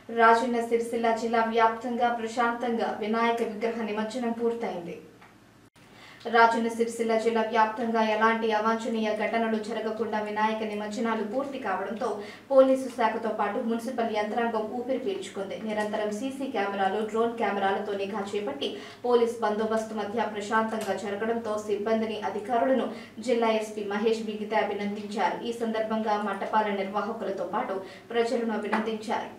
రాజన్న సిరిసిల్ల జిల్లా వ్యాప్తంగా ప్రశాంతంగా వినాయక విగ్రహ నిమజ్జనం పూర్తయింది. రాజన్న సిరిసిల్ల జిల్లా వ్యాప్తంగా ఎలాంటి అవాంఛనీయ ఘటనలు జరగకుండా వినాయక నిమజ్జనాలు పూర్తి కావడంతో పోలీసు శాఖతో పాటు మున్సిపల్ యంత్రాంగం ఊపిరి పీల్చుకుంది. నిరంతరం సీసీ కెమెరాలు, డ్రోన్ కెమెరాలతో నిఘా చేపట్టి పోలీస్ బందోబస్తు మధ్య ప్రశాంతంగా జరగడంతో సిబ్బందిని, అధికారులను జిల్లా ఎస్పీ మహేష్ బిగితే అభినందించారు. ఈ సందర్భంగా మంటపాల నిర్వాహకులతో పాటు ప్రజలను అభినందించారు.